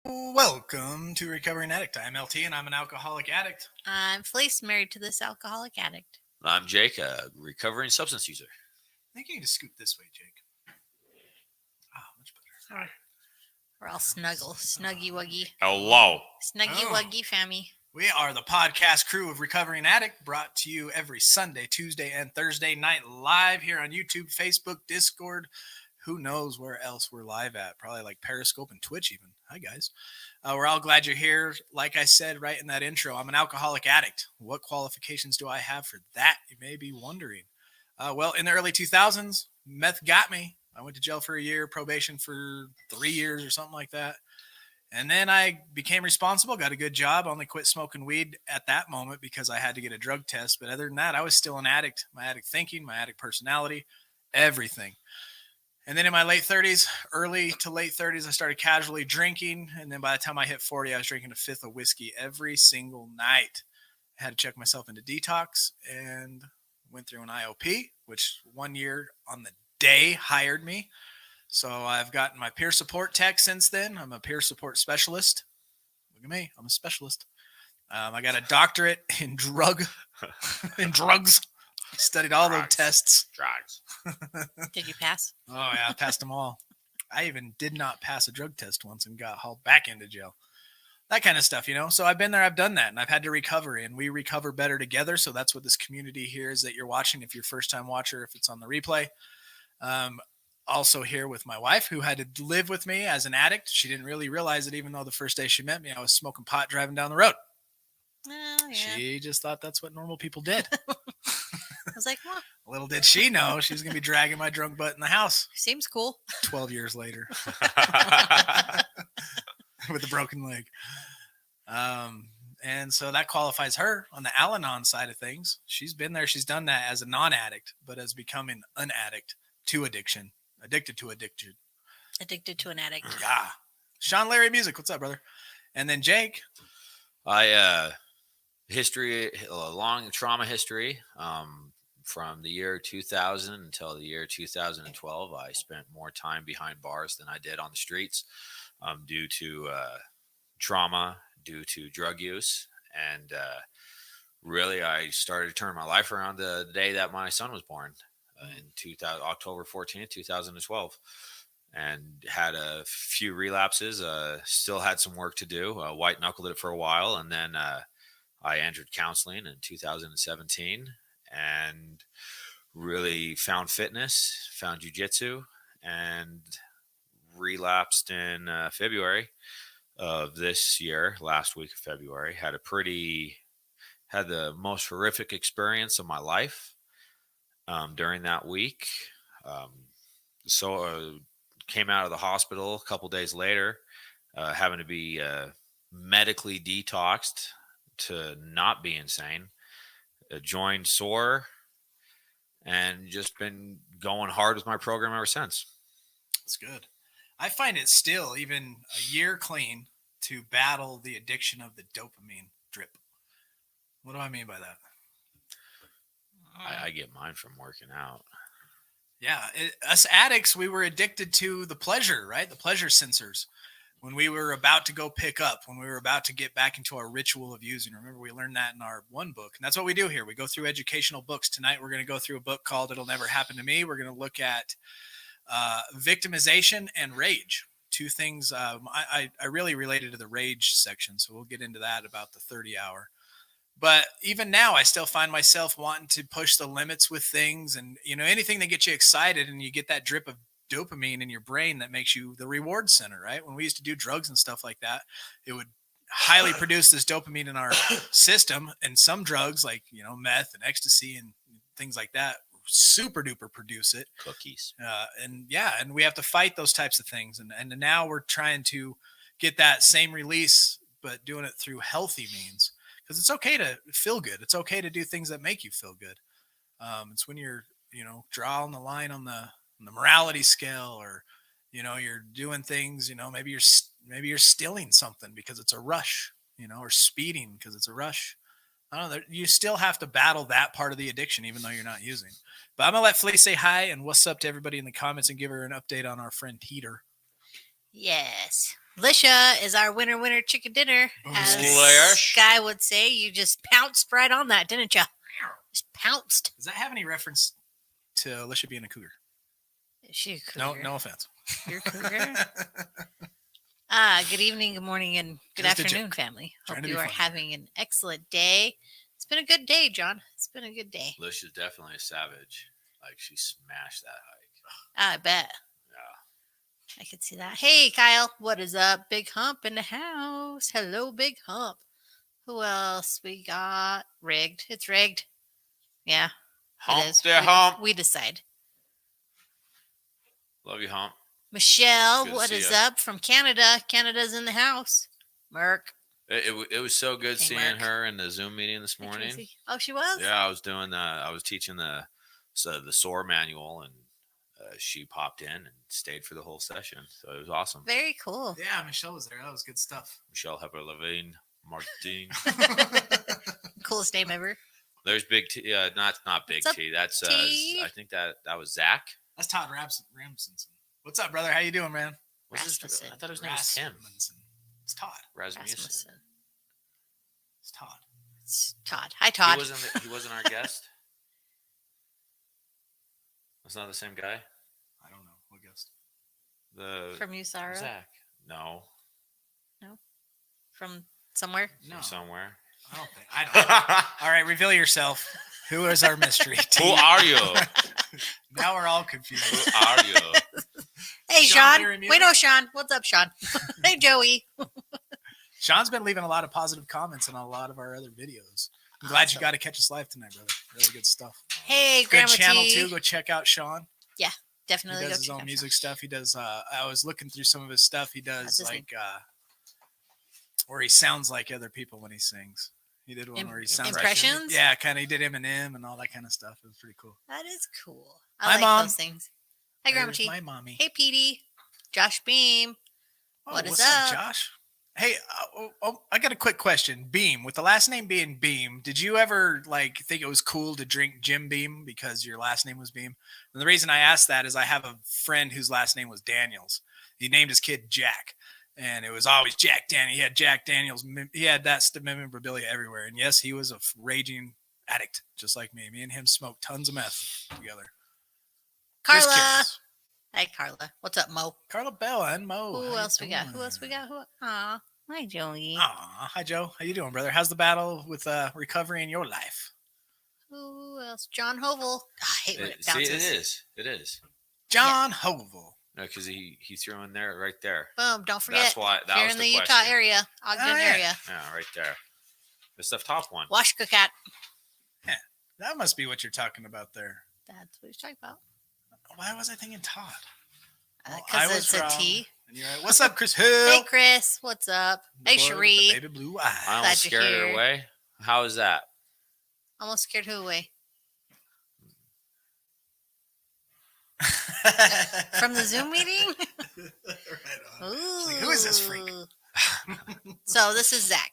Welcome to Recovering Addict. I'm LT and I'm an alcoholic addict. I'm Felice, married to this alcoholic addict. I'm Jake, a recovering substance user. I think you need to scoot this way, Jake. Much better. We're all snuggy wuggy. Hello. Snuggy wuggy fammy. We are the podcast crew of Recovering Addict, brought to you every Sunday, Tuesday, and Thursday night live here on YouTube, Facebook, Discord. Who knows where else we're live at? Probably like Periscope and Twitch even. Hi, guys. We're all glad you're here. Like I said right in that intro, I'm an alcoholic addict. What qualifications do I have for that? You may be wondering. Well, in the early 2000s, meth got me. I went to jail for a year, probation for 3 years or something like that. And then I became responsible, got a good job, only quit smoking weed at that moment because I had to get a drug test. But other than that, I was still an addict. My addict thinking, my addict personality, everything. And then in my late 30s, early to late 30s, I started casually drinking. And then by the time I hit 40, I was drinking a fifth of whiskey every single night. I had to check myself into detox and went through an IOP, which 1 year on the day hired me. So I've gotten my peer support tech since then. I'm a peer support specialist. Look at me. I'm a specialist. I got a doctorate in drugs. Studied all those tests. Drugs. Did you pass? Oh, yeah, I passed them all. I even did not pass a drug test once and got hauled back into jail. That kind of stuff, you know. So I've been there, I've done that, and I've had to recover, and we recover better together. So that's what this community here is that you're watching. If you're a first-time watcher, if it's on the replay. Also here with my wife, who had to live with me as an addict. She didn't really realize it, even though the first day she met me, I was smoking pot driving down the road. Oh, yeah. She just thought that's what normal people did. I was like, well, little did she know she was going to be dragging my drunk butt in the house. Seems cool. 12 years later. With a broken leg. And so that qualifies her on the Al-Anon side of things. She's been there. She's done that as a non-addict, but as becoming an addict to addiction. Addicted to addiction. Addicted to an addict. Yeah. Sean Larry Music. What's up, brother? And then Jake. A long trauma history. From the year 2000 until the year 2012, I spent more time behind bars than I did on the streets due to trauma, due to drug use. And really, I started to turn my life around the day that my son was born. In October 14th, 2012, and had a few relapses. Still had some work to do. White knuckled it for a while, and then I entered counseling in 2017, and really found fitness, found jiu-jitsu, and relapsed in February of this year. Last week of February, had the most horrific experience of my life. During that week. Came out of the hospital a couple days later, having to be medically detoxed to not be insane. Joined SOAR and just been going hard with my program ever since. That's good. I find it still, even a year clean, to battle the addiction of the dopamine drip. What do I mean by that? I get mine from working out. Yeah. Us addicts, we were addicted to the pleasure, right? The pleasure sensors. When we were about to go pick up, when we were about to get back into our ritual of using. Remember, we learned that in our one book. And that's what we do here. We go through educational books. Tonight, we're going to go through a book called It'll Never Happen to Me. We're going to look at Victimization and Rage. Two things I really related to the rage section. So we'll get into that about the 30 hour. But even now, I still find myself wanting to push the limits with things, and anything that gets you excited, and you get that drip of dopamine in your brain that makes you the reward center, right? When we used to do drugs and stuff like that, it would highly produce this dopamine in our system. And some drugs, like meth and ecstasy and things like that, super duper produce it. Cookies. And we have to fight those types of things. And now we're trying to get that same release, but doing it through healthy means. Because it's okay to feel good. It's okay to do things that make you feel good. It's when you're, drawing the line on the morality scale, or, you're doing things, maybe you're stealing something because it's a rush, or speeding because it's a rush. I don't know. You still have to battle that part of the addiction, even though you're not using. But I'm going to let Felice say hi and what's up to everybody in the comments and give her an update on our friend Peter. Yes. Lisha is our winner chicken dinner. As Lish. Guy would say, you just pounced right on that, didn't you? Just pounced. Does that have any reference to Alicia being a cougar? Is she a cougar? No offense. You're a cougar? Good evening, good morning, and good Just a afternoon, joke. family. Trying Hope to you be are funny. having an excellent day. It's been a good day, John. It's been a good day. Lish is definitely a savage. Like, she smashed that hike. I bet. Yeah. I could see that. Hey, Kyle. What is up? Big Hump in the house. Hello, Big Hump. Who else we got? Rigged. It's rigged. Yeah, Hump it is. there, hump. We decide. Love you, hump. Michelle, Good to what see is ya. up from Canada? Canada's in the house. Merc. It was so good Hey, seeing Mark. her in the Zoom meeting this Hey, morning. Tracy. Oh, she was? Yeah, I was teaching the SOAR manual, and she popped in and stayed for the whole session. So it was awesome. Very cool. Yeah, Michelle was there. That was good stuff. Michelle Hepper-Levine, Martin. Coolest name ever. There's Big T. Not Big What's up, T. That's T? I think that was Zach. That's Todd Ramson. What's up, brother? How you doing, man? What's his- Rasmussen. I thought his name was Tim. Rasmussen. It's Todd. Rasmussen. Rasmussen. It's Todd. It's Todd. Hi, Todd. He wasn't our guest. That's not the same guy. I don't know. What guest? The From Usara? Zach. No, From somewhere? No, from somewhere. I don't think. I don't. All right, reveal yourself. Who is our mystery Who team? are you? Now we're all confused. Who are you? Hey, Sean, Sean. you're immune? Wait, no, Sean. What's up, Sean? Hey, Joey. Sean's been leaving a lot of positive comments on a lot of our other videos. I'm glad you Awesome. got to catch us live tonight, brother. Really good stuff. Hey, Good Grandma channel T. too. Go check out Sean. He Definitely does go his check own out music Sean. stuff. He does. I was looking through some of his stuff. He What's does his name? where he sounds like other people when he sings. He did one where he sounds Impressions? like yeah, kind of. He did Eminem and all that kind of stuff. It was pretty cool. That is cool. Hi, I like Mom. those things. Hi, Grandma There's T. my mommy. Hey, Petey. Josh Beam. What is what's up? Josh? Hey, I got a quick question. Beam, with the last name being Beam, did you ever think it was cool to drink Jim Beam because your last name was Beam? And the reason I asked that is I have a friend whose last name was Daniels. He named his kid Jack, and it was always Jack Daniel. He had Jack Daniels. He had that memorabilia everywhere. And yes, he was a raging addict, just like me. Me and him smoked tons of meth together. Just Carla. curious. Hi, Carla. What's up, Mo? Carla Bell and Mo. Who how you else we got? doing? Who else we got? Aw. Hi, Joey. Aw, hi Joe. How you doing, brother? How's the battle with recovery in your life? Who else? John Hovel. I hate when it bounces. It is. John Hovel. No, because he threw in there right there. Boom. Don't forget. That's why If you're in the Utah area, Ogden Oh, yeah. area. Yeah, right there. It's the top one. Washcocat. That must be what you're talking about there. That's what he's talking about. Why was I thinking Todd? Well, I Because was it's a wrong. T. And you're right. What's up, Chris Hill? Hey, Chris. What's up? Hey, Boy with the Cherie. baby blue eyes. I Glad almost you're scared her here. away. How is that? Almost scared who away? From the Zoom meeting? Right on. Like, who is this freak? Ooh. So this is Zach.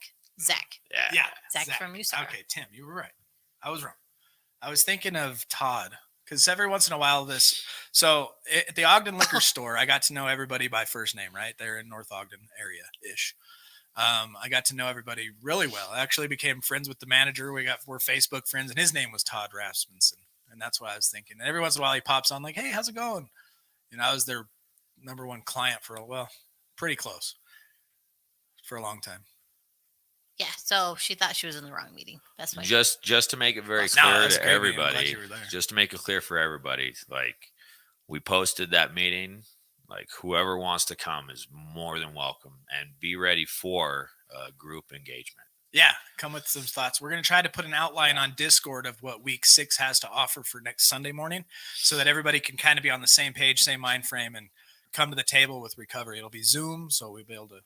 Yeah. Zach from Usara. Okay, Tim, you were right. I was wrong. I was thinking of Todd because every once in a while at the Ogden liquor store, I got to know everybody by first name, right? They're in North Ogden area-ish. I got to know everybody really well. I actually became friends with the manager. We're Facebook friends, and his name was Todd Rasmussen. And that's what I was thinking. And every once in a while he pops on like, hey, how's it going? And I was their number one client pretty close for a long time. Yeah, so she thought she was in the wrong meeting. That's why. Just to make it very No, clear that's to great, man. I'm glad everybody, you were there. just to make it clear for everybody, we posted that meeting. Whoever wants to come is more than welcome, and be ready for group engagement. Yeah, come with some thoughts. We're going to try to put an outline on Discord of what week 6 has to offer for next Sunday morning so that everybody can kind of be on the same page, same mind frame, and come to the table with recovery. It'll be Zoom, so we'll be able to,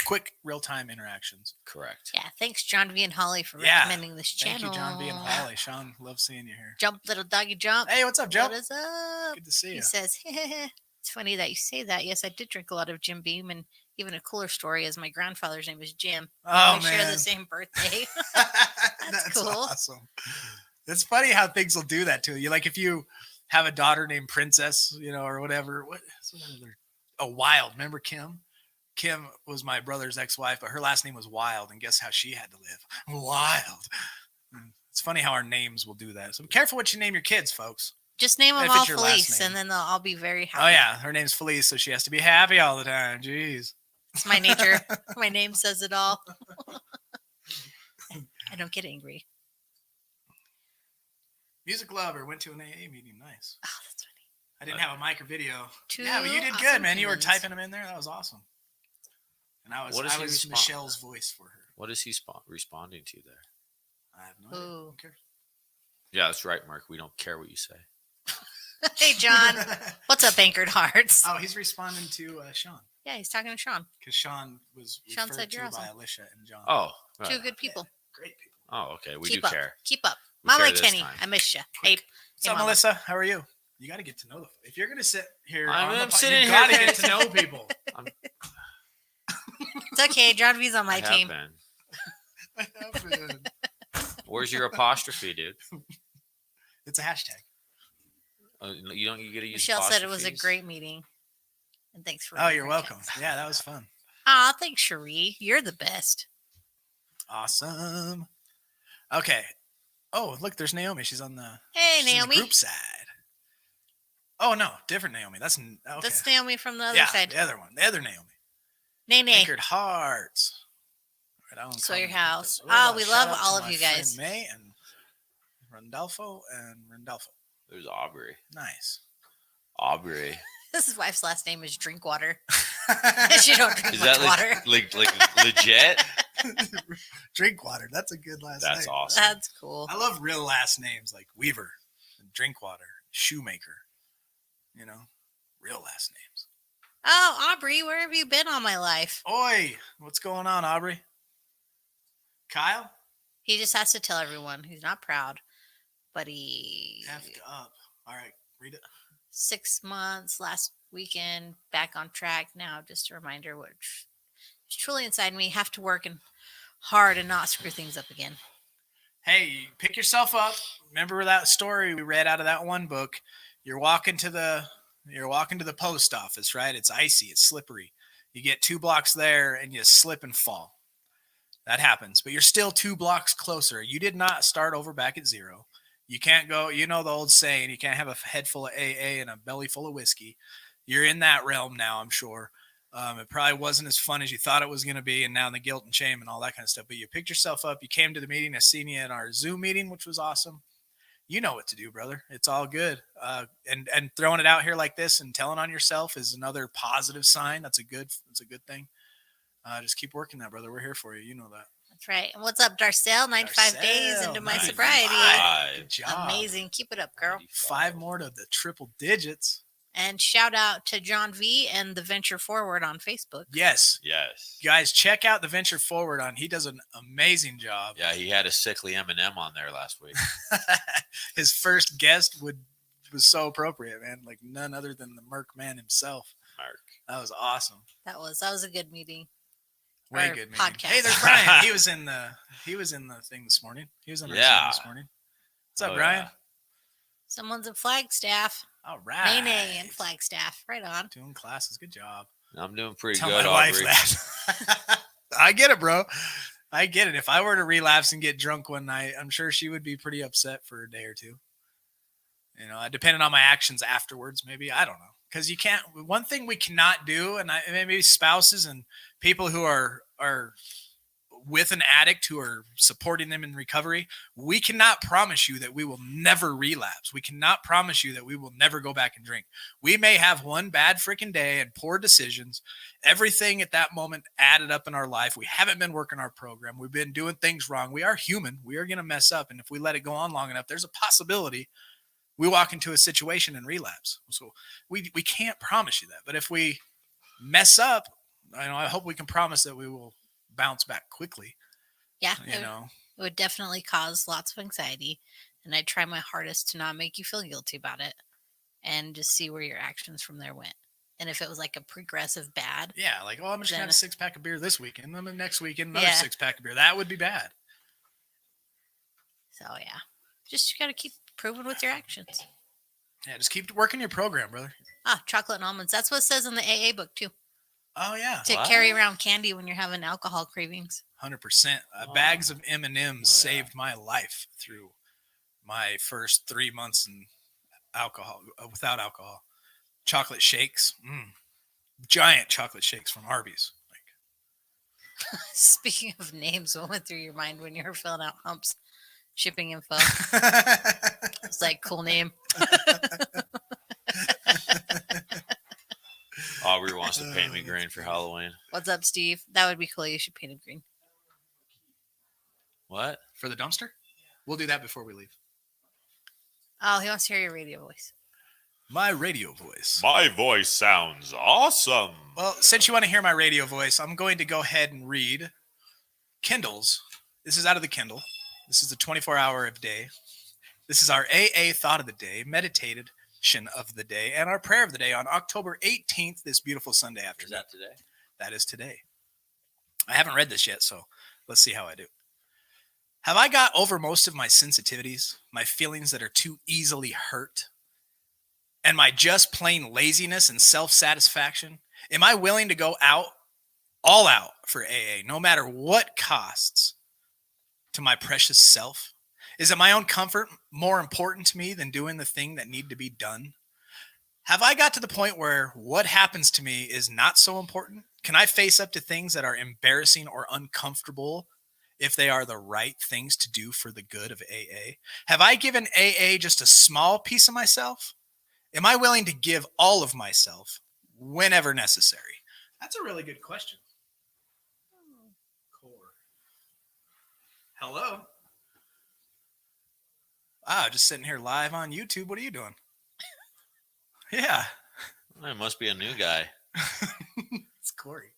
quick real-time interactions. Correct. Yeah, thanks, John V. and Holly, for Yeah. recommending this channel. Thank you, John B. and Holly. Sean, love seeing you here. Jump, little doggy, jump. Hey, what's up, Joe? What is up? Good to see you. He says, it's funny that you say that. Yes, I did drink a lot of Jim Beam, and even a cooler story is my grandfather's name is Jim. Oh, we man. share the same birthday. That's cool. awesome. It's funny how things will do that to you. Like if you have a daughter named Princess, or whatever. What's another? Oh, Wild. Remember Kim? Kim was my brother's ex-wife, but her last name was Wild, and guess how she had to live? Wild. It's funny how our names will do that. So be careful what you name your kids, folks. Just name them If all it's your last Felice, name. and then they'll all be very happy. Oh yeah, her name's Felice, so she has to be happy all the time. Jeez. It's my nature. My name says it all. I don't get angry. Music lover went to an AA meeting. Nice. Oh, that's funny. I didn't have a mic or video. Two Yeah, but you did awesome good, man. You were humans. typing them in there. That was awesome. And I What is he was Michelle's voice for her. What is he responding to there? I have no idea. Ooh. Okay. Yeah, that's right, Mark. We don't care what you say. Hey, John. What's up, Anchored Hearts? Oh, he's responding to Sean Yeah, he's talking to Sean. because Sean was Sean referred said to you're by awesome. Alicia and John. Oh, Two right. good people. Great people. Oh, okay. We Keep do up. care. Keep up. We Mama care this Kenny, time. I miss you. Hey, What's up, Mama. Melissa? How are you? You got to get to know them. If you're gonna sit here, I'm on the sitting you got to here. get to know people. It's okay. John V's on my I have team. been. Where's your apostrophe, dude? It's a hashtag. You don't. You get to use. Michelle said it was a apostrophes? great meeting. And thanks for. Oh, you're welcome. Yeah, that was fun. Aw, thanks, Cherie. You're the best. Awesome. Okay. Oh, look, there's Naomi. She's on the, Hey, she's in the Naomi. group side. Oh no, different Naomi. That's okay. That's Naomi from the other yeah, side. the other one, the other Naomi. Nay. Anchored Hearts. Right, I don't Sawyer comment House. with this. Oh, we Shout love out to all of my you friend guys. May and Randolfo. There's Aubrey. Nice. Aubrey. His wife's last name is Drinkwater. She don't drink Is much that water. like legit? Drinkwater. That's a good last That's name. awesome. That's cool. I love real last names like Weaver, and Drinkwater, Shoemaker. You know, real last names. Oh, Aubrey, where have you been all my life? Oi, what's going on, Aubrey? Kyle? He just has to tell everyone he's not proud, but he Effed up. All right, read it. 6 months last weekend, back on track now. Just a reminder, which is truly inside me. Have to work and hard and not screw things up again. Hey, pick yourself up. Remember that story we read out of that one book? You're walking to the post office, right? It's icy, it's slippery. You get 2 blocks there and you slip and fall. That happens, but you're still 2 blocks closer. You did not start over back at 0. You can't go, you know the old saying, you can't have a head full of AA and a belly full of whiskey. You're in that realm now, I'm sure. It probably wasn't as fun as you thought it was going to be, and now the guilt and shame and all that kind of stuff. But you picked yourself up. You came to the meeting. I seen you in our Zoom meeting, which was awesome. You know what to do, brother. It's all good. And throwing it out here like this and telling on yourself is another positive sign. That's a good thing. Just keep working that, brother. We're here for you. You know that. That's right. And what's up, Darcel? 95 days Darcel, into my 95. sobriety. Good job. Amazing. Keep it up, girl. 5 more to the triple digits. And shout out to John V and the Venture Forward on Facebook. Yes. Yes. Guys, check out the Venture Forward on. He does an amazing job. Yeah, he had a sickly M&M on there last week. His first guest was so appropriate, man. Like none other than the Merc man himself. Mark. That was awesome. That was a good meeting. Way Or good, man. podcast. Hey, there's Brian. He was in the thing this morning. He was on our Yeah. Zoom this morning. What's up, Oh, Brian? yeah. Someone's in Flagstaff. All right. Nay and Flagstaff. Right on. Doing classes. Good job. I'm doing pretty Tell good, my wife Aubrey. that. I get it, bro. I get it. If I were to relapse and get drunk one night, I'm sure she would be pretty upset for a day or two. You know, depending on my actions afterwards, maybe. I don't know. Because you can't. One thing we cannot do, and maybe spouses and people who are with an addict who are supporting them in recovery, we cannot promise you that we will never relapse. We cannot promise you that we will never go back and drink. We may have one bad freaking day and poor decisions. Everything at that moment added up in our life. We haven't been working our program. We've been doing things wrong. We are human. We are going to mess up. And if we let it go on long enough, there's a possibility we walk into a situation and relapse. So we can't promise you that. But if we mess up, I hope we can promise that we will bounce back quickly. Yeah. You know, It would definitely cause lots of anxiety. And I'd try my hardest to not make you feel guilty about it and just see where your actions from there went. And if it was like a progressive bad. yeah, like, oh, I'm just going to have a 6-pack of beer this weekend. Then the next weekend, another Yeah. 6-pack of beer. That would be bad. So, yeah. Just you got to keep proving with your actions. Yeah, just keep working your program, brother. Ah, chocolate and almonds. That's what it says in the AA book, too. Oh yeah, to What? carry around candy when you're having alcohol cravings. 100%. Oh. Bags of M&Ms Oh, yeah. saved my life through my first 3 months in alcohol without alcohol. Chocolate shakes, giant chocolate shakes from Arby's. Speaking of names, what went through your mind when you were filling out Hump's shipping info? It's like, cool name. Aubrey wants to paint me green for Halloween. What's up, Steve? That would be cool. You should paint it green. What? For the dumpster? We'll do that before we leave. Oh, he wants to hear your radio voice. My radio voice. My voice sounds awesome. Well, since you want to hear my radio voice, I'm going to go ahead and read Kindles. This is out of the Kindle. This is the 24-hour of day. This is our AA thought of the day, meditation of the day, and our prayer of the day on October 18th, this beautiful Sunday afternoon. Is that today? That is today. I haven't read this yet, so let's see how I do. Have I got over most of my sensitivities, my feelings that are too easily hurt, and my just plain laziness and self-satisfaction? Am I willing to go all out for AA, no matter what costs to my precious self? Is it my own comfort more important to me than doing the thing that need to be done? Have I got to the point where what happens to me is not so important? Can I face up to things that are embarrassing or uncomfortable if they are the right things to do for the good of AA? Have I given AA just a small piece of myself? Am I willing to give all of myself whenever necessary? That's a really good question. Core. Hello. Just sitting here live on YouTube. What are you doing? Yeah. It must be a new guy. It's Corey.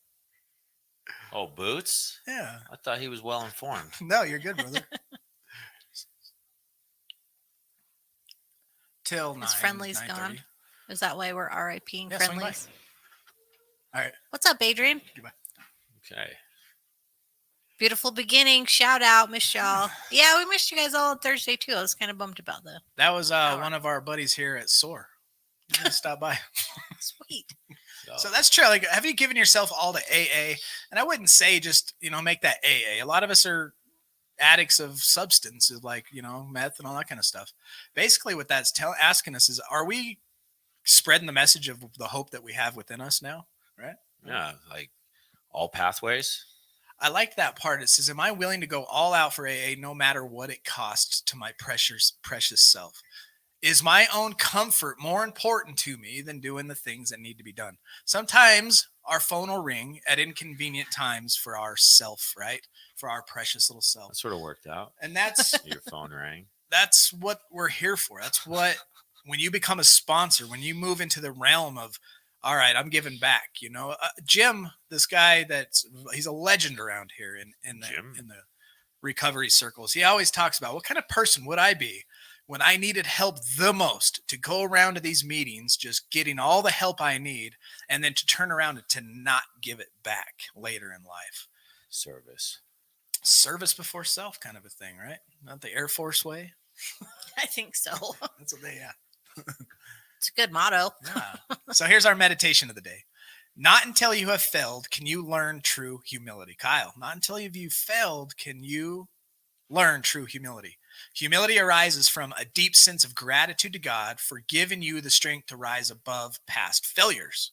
Oh, Boots? Yeah. I thought he was well informed. No, you're good, brother. Till 9. His friendly's 9:30. gone. Is that why we're RIPing Yeah, swing by. friendlies? All right. What's up, Adrian? Goodbye. Okay. Beautiful beginning. Shout out. Missed y'all. Yeah, we missed you guys all on Thursday, too. I was kind of bummed about that. That was one of our buddies here at SOAR. He's gonna stop by. Sweet. So that's true. Like, have you given yourself all to AA? And I wouldn't say just, make that AA. A lot of us are addicts of substances like, meth and all that kind of stuff. Basically what that's asking us is, are we spreading the message of the hope that we have within us now? Right? Yeah, like all pathways. I like that part. It says, am I willing to go all out for AA no matter what it costs to my precious self? Is my own comfort more important to me than doing the things that need to be done? Sometimes our phone will ring at inconvenient times for our self, right? For our precious little self. That sort of worked out. And that's Your phone rang. that's what we're here for. That's what, when you become a sponsor, when you move into the realm of, all right, I'm giving back, Jim, this guy he's a legend around here in the recovery circles. He always talks about, what kind of person would I be when I needed help the most, to go around to these meetings, just getting all the help I need, and then to turn around and to not give it back later in life. Service before self kind of a thing, right? Not the Air Force way. I think so. That's what they, It's a good motto. Yeah. So here's our meditation of the day. Not until you have failed can you learn true humility. Kyle, not until you've failed can you learn true humility. Humility arises from a deep sense of gratitude to God for giving you the strength to rise above past failures.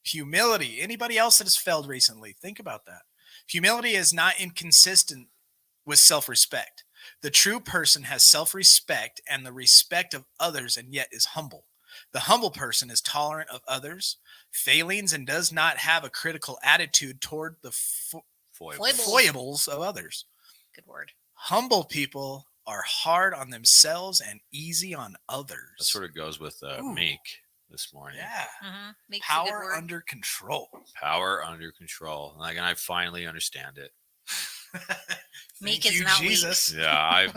Humility, anybody else that has failed recently, think about that. Humility is not inconsistent with self-respect. The true person has self-respect and the respect of others, and yet is humble. The humble person is tolerant of others' failings and does not have a critical attitude toward the foibles of others. Good word. Humble people are hard on themselves and easy on others. That sort of goes with Meek this morning. Yeah. Mm-hmm. Power under control. Power under control. Like, and I finally understand it. Meek is not Jesus. weak. Yeah,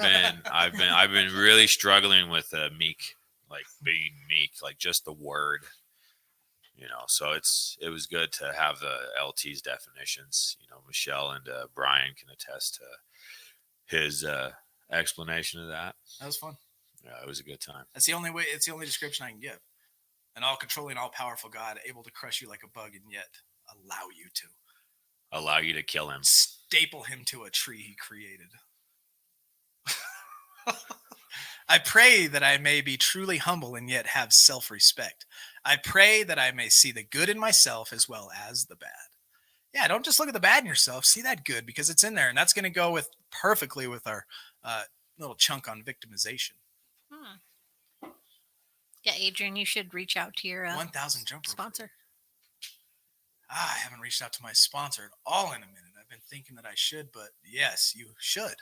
I've been really struggling with meek, like being meek, like just the word. So it was good to have the LT's definitions. Michelle and Brian can attest to his explanation of that. That was fun. Yeah, it was a good time. That's the only way. It's the only description I can give. An all-controlling, all-powerful God, able to crush you like a bug, and yet allow you to. Allow you to kill him. Staple him to a tree he created. I pray that I may be truly humble and yet have self-respect. I pray that I may see the good in myself as well as the bad. Yeah, don't just look at the bad in yourself. See that good, because it's in there, and that's going to go with perfectly with our little chunk on victimization. Yeah, Adrian, you should reach out to your 1,000 jump sponsor. I haven't reached out to my sponsor at all in a minute. I've been thinking that I should, but yes, you should.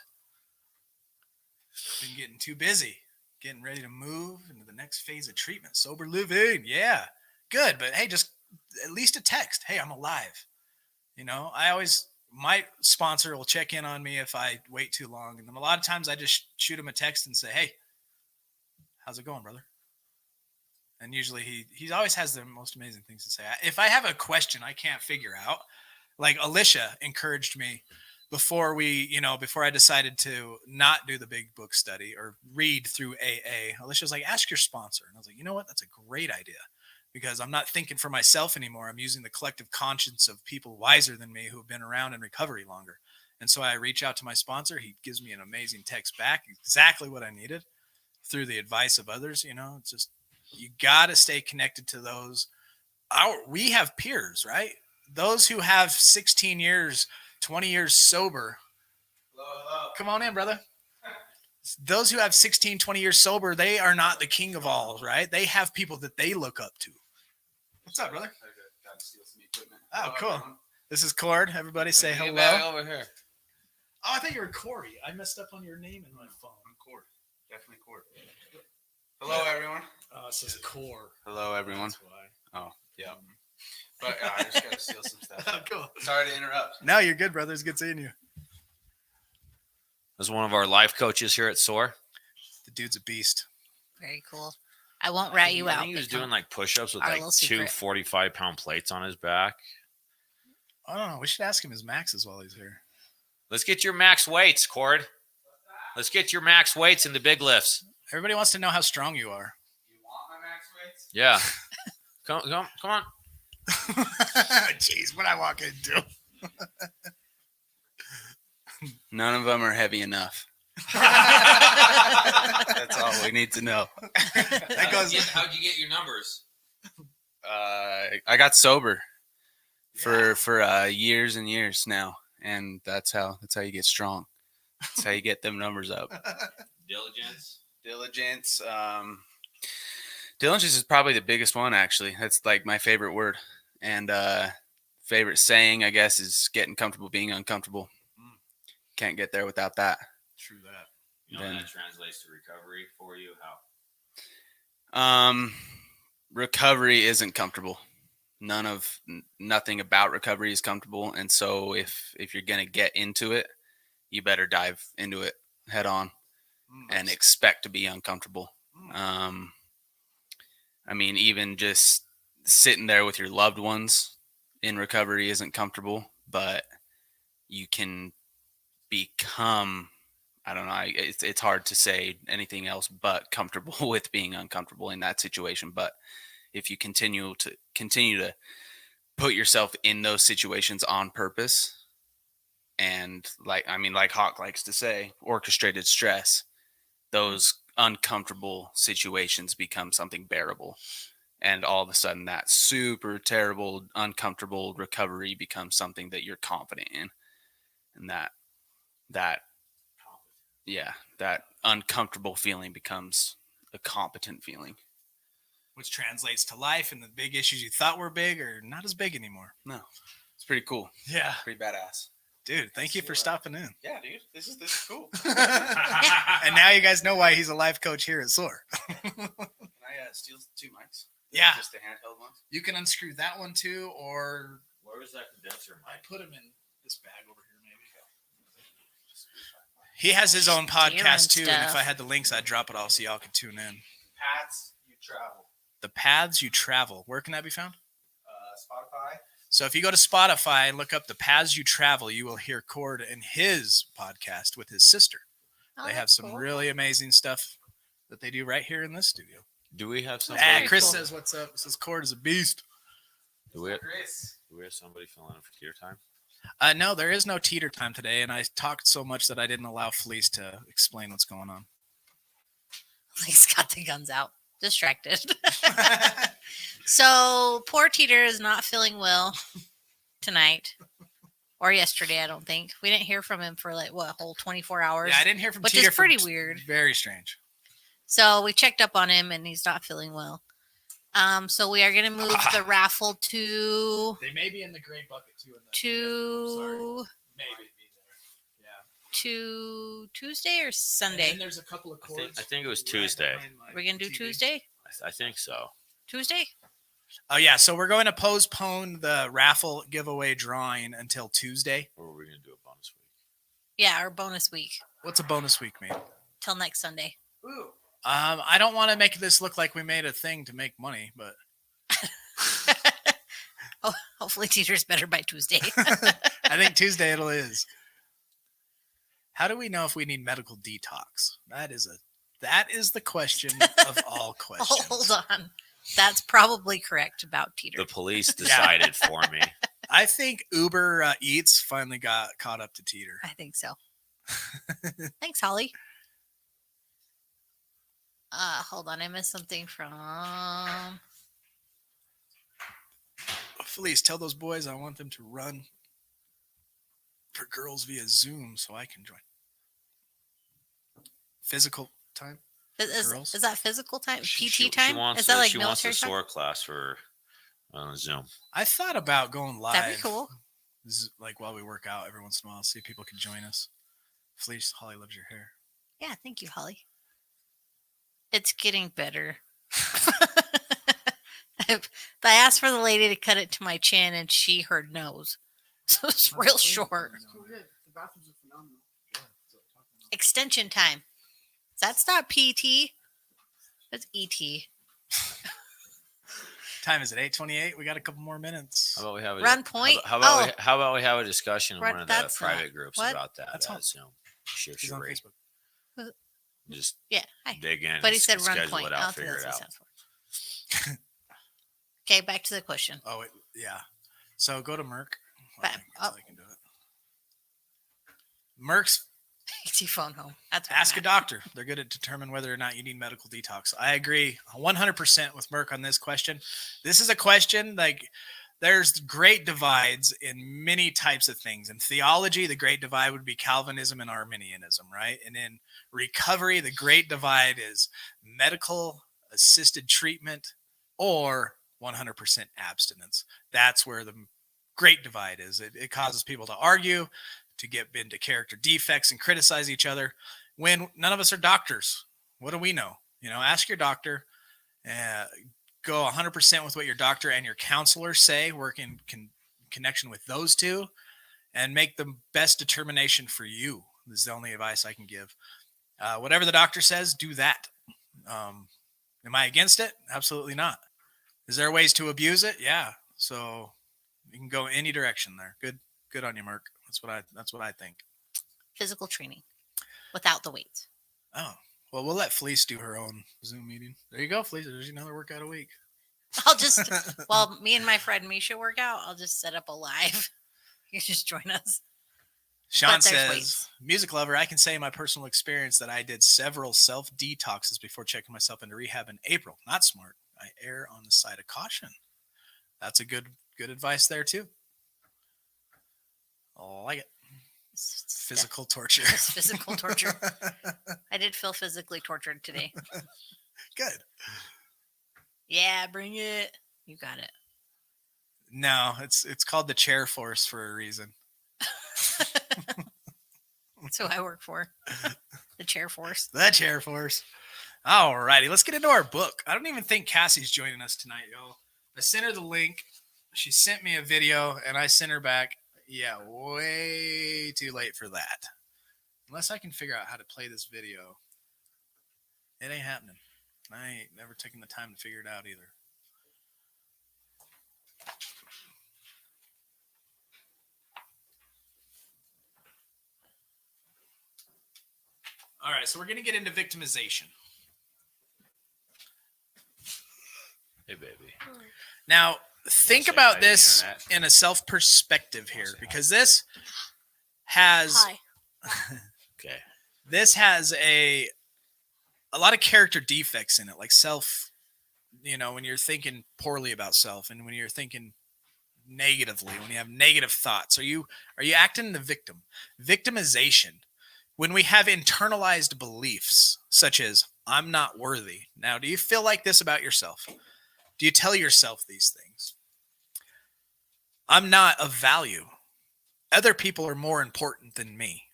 Been getting too busy, getting ready to move into the next phase of treatment. Sober living. Yeah, good. But hey, just at least a text. Hey, I'm alive. My sponsor will check in on me if I wait too long. And then a lot of times I just shoot him a text and say, hey, how's it going, brother? And usually he always has the most amazing things to say. If I have a question I can't figure out, like Alicia encouraged me before I decided to not do the big book study or read through AA. Alicia was like, ask your sponsor. And I was like, you know what? That's a great idea, because I'm not thinking for myself anymore. I'm using the collective conscience of people wiser than me who have been around in recovery longer. And so I reach out to my sponsor. He gives me an amazing text back, exactly what I needed through the advice of others. It's just, you got to stay connected to those. We have peers, right? Those who have 16 years, 20 years sober. Hello. Come on in, brother. Those who have 16, 20 years sober, they are not the king of all, right? They have people that they look up to. What's up, brother? Got to steal some equipment. Oh, cool. This is Cord. Everybody say hello. Back over here. Oh, I thought you were Corey. I messed up on your name in my phone. I'm Cord. Definitely Cord. Hello, everyone. Oh, it says Core. Hello, everyone. That's why. Oh, yeah. But I just got to steal some stuff. Oh, cool. Sorry to interrupt. No, you're good, brother. It's good seeing you. As one of our life coaches here at SOAR. The dude's a beast. Very cool. I won't rat you I out. think he was doing like push-ups with Our like little two secret. 45-pound plates on his back. I don't know. We should ask him his maxes while he's here. Let's get your max weights, Cord. Let's get your max weights in the big lifts. Everybody wants to know how strong you are. You want my max weights? Yeah. Come on. Jeez, what I walk into. None of them are heavy enough. That's all we need to know. That goes. How'd you get your numbers? I got sober for years and years now, and that's how you get strong. That's how you get them numbers up. Diligence. Diligence is probably the biggest one, actually. That's like my favorite word. And favorite saying, I guess, is getting comfortable being uncomfortable. Can't get there without that. True that. You know, that translates to recovery for you. How? Recovery isn't comfortable. Nothing about recovery is comfortable. And so if you're going to get into it, you better dive into it head on and expect to be uncomfortable. I mean, even just sitting there with your loved ones in recovery isn't comfortable, but you can become, I don't know, it's hard to say anything else but comfortable with being uncomfortable in that situation. But if you continue to put yourself in those situations on purpose, and like Hawk likes to say, orchestrated stress, those uncomfortable situations become something bearable. And all of a sudden that super terrible, uncomfortable recovery becomes something that you're confident in. And that uncomfortable feeling becomes a competent feeling. Which translates to life, and the big issues you thought were big are not as big anymore. No, it's pretty cool. Yeah. Pretty badass. Dude, thank you for stopping in. Yeah, dude. This is cool. And now you guys know why he's a life coach here at SOAR. Can I steal 2 mics? Yeah. Just the handheld ones? You can unscrew that one too, or Where was that condenser? I put him in this bag over here, maybe. He has his own podcast too, and if I had the links, I'd drop it all so y'all could tune in. Paths You Travel. The Paths You Travel. Where can that be found? Spotify. So if you go to Spotify and look up The Paths You Travel, you will hear Cord and his podcast with his sister. They have some really amazing stuff that they do right here in this studio. Do we have some? Chris says, what's up? Says Cord is a beast. Do we have somebody filling in for teeter time? No, there is no teeter time today, and I talked so much that I didn't allow Felice to explain what's going on. He's got the guns out, distracted. So poor Teeter is not feeling well tonight or yesterday. I don't think we didn't hear from him for like a whole 24 hours. Yeah, I didn't hear from which Teeter. is pretty weird. Very strange. So we checked up on him, and he's not feeling well. So we are going to move the raffle to They may be in the gray bucket too. Maybe. To Tuesday or Sunday. And there's a couple of chords. I think it was Tuesday. We're going to do Tuesday? I think so. Tuesday? Oh, yeah. So we're going to postpone the raffle giveaway drawing until Tuesday. Or we're going to do a bonus week. Yeah, our bonus week. What's a bonus week mean? Till next Sunday. Ooh. I don't want to make this look like we made a thing to make money, but hopefully Teeter's better by Tuesday. I think Tuesday it is. How do we know if we need medical detox? That is the question of all questions. Hold on. That's probably correct about Teeter. The police decided for me. I think Uber Eats finally got caught up to Teeter. I think so. Thanks, Holly. Hold on. I missed something from... Felice, tell those boys I want them to run for girls via Zoom so I can join. Physical time? Is that physical time? PT She time? wants Is that like she wants a military time? SOAR class for Zoom. I thought about going live. That'd be cool. Like while we work out every once in a while, see if people can join us. Felice, Holly loves your hair. Yeah, thank you, Holly. It's getting better. I asked for the lady to cut it to my chin, and she heard no's. So it's real short. The bathrooms are phenomenal. Extension time. That's not PT. That's ET. Time is it 8:28? We got a couple more minutes. How about we have Run point? How about we have a discussion in Right, one of the that's private not- groups what? about that? That's on- Zoom. Sure, She's on sure. Facebook. Just Yeah. Hi. dig in. But he and said run schedule point. it I out, don't think figure that's it what out. it stands for. Okay, back to the question. Oh, yeah. So go to Merck. But- I can do it. Merck's AT phone home. That's what ask a I'm at. doctor. They're good at determine whether or not you need medical detox. I agree 100% with Merck on this question. This is a question like there's great divides in many types of things. In theology, the great divide would be Calvinism and Arminianism, right? And in recovery, the great divide is medical assisted treatment or 100% abstinence. That's where the great divide is. It causes people to argue, to get into character defects and criticize each other when none of us are doctors. What do we know? Ask your doctor, go 100% with what your doctor and your counselor say, work in connection with those two, and make the best determination for you. This is the only advice I can give. Whatever the doctor says, do that. Am I against it? Absolutely not. Is there ways to abuse it? Yeah. So you can go any direction there. Good on you, Mark. That's what I think. Physical training without the weights. Oh, well, we'll let Felice do her own Zoom meeting. There you go, Felice. There's another workout a week. I'll just, while me and my friend Misha work out, I'll just set up a live. You just join us. Sean But there's says, weights. music lover, I can say in my personal experience that I did several self-detoxes before checking myself into rehab in April. Not smart. I err on the side of caution. That's a good advice there, too. I like it. Physical torture. It's physical torture. I did feel physically tortured today. Good. Yeah, bring it. You got it. No, it's called the chair force for a reason. That's who I work for. The chair force. The chair force. All righty, let's get into our book. I don't even think Cassie's joining us tonight, y'all. I sent her the link. She sent me a video, and I sent her back. Yeah, way too late for that. Unless I can figure out how to play this video. It ain't happening. I ain't never taken the time to figure it out either. All right, so we're going to get into victimization. Hey, baby. Now, think say about hi to the this internet. in a self perspective here, say hi. because this has Hi. Okay. this has a lot of character defects in it, like self. When you're thinking poorly about self, and when you're thinking negatively, when you have negative thoughts, are you acting the victim? Victimization. When we have internalized beliefs such as I'm not worthy. Now, do you feel like this about yourself? Do you tell yourself these things? I'm not of value. Other people are more important than me.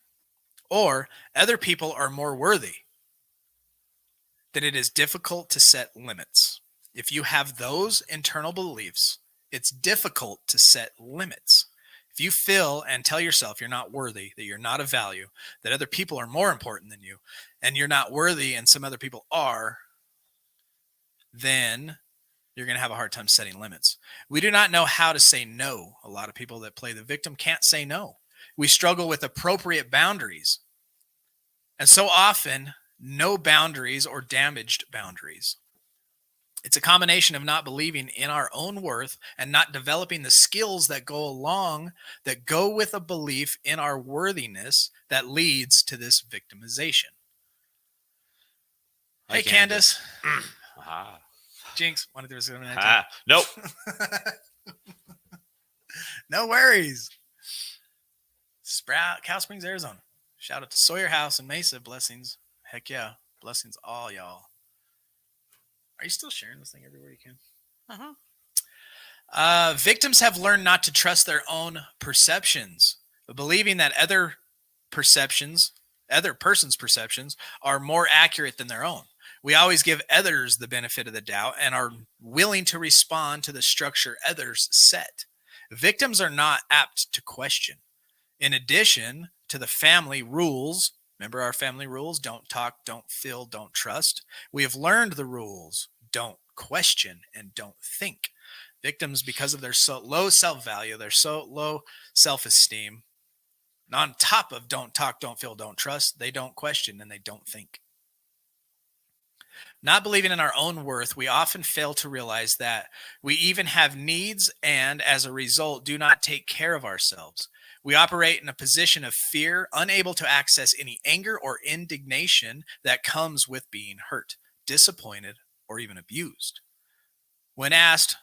Or other people are more worthy. Then it is difficult to set limits. If you have those internal beliefs, it's difficult to set limits. If you feel and tell yourself you're not worthy, that you're not of value, that other people are more important than you, and you're not worthy and some other people are, then you're going to have a hard time setting limits. We do not know how to say no. A lot of people that play the victim can't say no. We struggle with appropriate boundaries. And so often, no boundaries or damaged boundaries. It's a combination of not believing in our own worth and not developing the skills that go with a belief in our worthiness that leads to this victimization. Hi, Hey, Candace. Aha. Jinx, want to do this? Ah. Nope. No worries. Cow Springs, Arizona. Shout out to Sawyer House and Mesa. Blessings. Heck yeah. Blessings all y'all. Are you still sharing this thing everywhere you can? Victims have learned not to trust their own perceptions, but believing that other person's perceptions are more accurate than their own. We always give others the benefit of the doubt and are willing to respond to the structure others set. Victims are not apt to question. In addition to the family rules, remember our family rules? Don't talk, don't feel, don't trust. We have learned the rules. Don't question and don't think. Victims, because of their so low self-value, their so low self-esteem, on top of don't talk, don't feel, don't trust, they don't question and they don't think. Not believing in our own worth, we often fail to realize that we even have needs and, as a result, do not take care of ourselves. We operate in a position of fear, unable to access any anger or indignation that comes with being hurt, disappointed, or even abused. When asked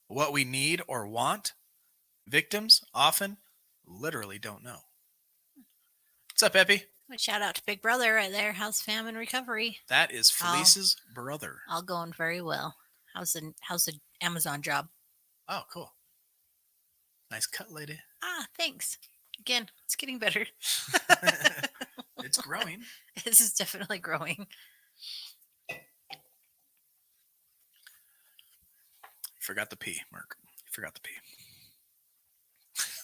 what we need or want, victims often literally don't know. What's up, Epi? Shout out to Big Brother right there. How's fam and recovery? That is Felice's brother. All going very well. How's the Amazon job? Oh, cool. Nice cut, lady. Thanks. Again, it's getting better. It's growing. This is definitely growing. Forgot the P, Mark. You forgot the P.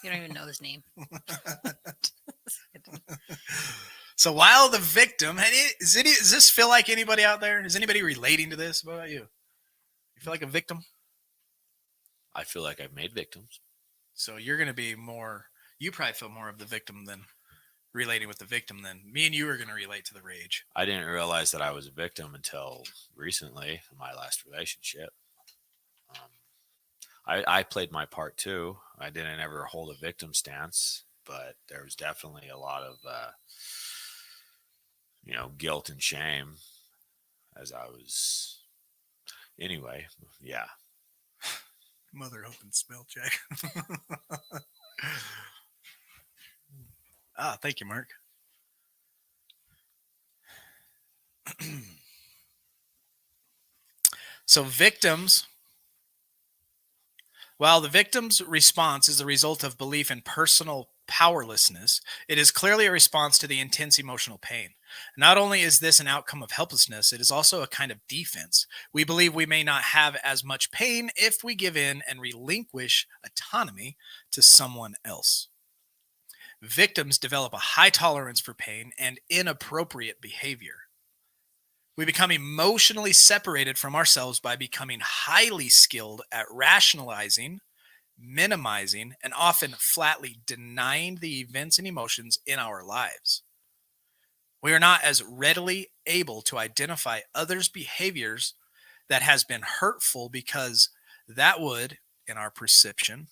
You don't even know his name. So while the victim, does this feel like anybody out there? Is anybody relating to this? What about you? You feel like a victim? I feel like I've made victims. So you're going to be more, you probably feel more of the victim than relating with the victim than me and you are going to relate to the rage. I didn't realize that I was a victim until recently in my last relationship. I played my part too. I didn't ever hold a victim stance, but there was definitely a lot of, guilt and shame as I was. Anyway, yeah. Mother open spell check. Thank you, Mark. So victims, while the victim's response is the result of belief in personal powerlessness, it is clearly a response to the intense emotional pain. Not only is this an outcome of helplessness, it is also a kind of defense. We believe we may not have as much pain if we give in and relinquish autonomy to someone else. Victims develop a high tolerance for pain and inappropriate behavior. We become emotionally separated from ourselves by becoming highly skilled at rationalizing, minimizing, and often flatly denying the events and emotions in our lives. We are not as readily able to identify others' behaviors that has been hurtful because that would in our perception,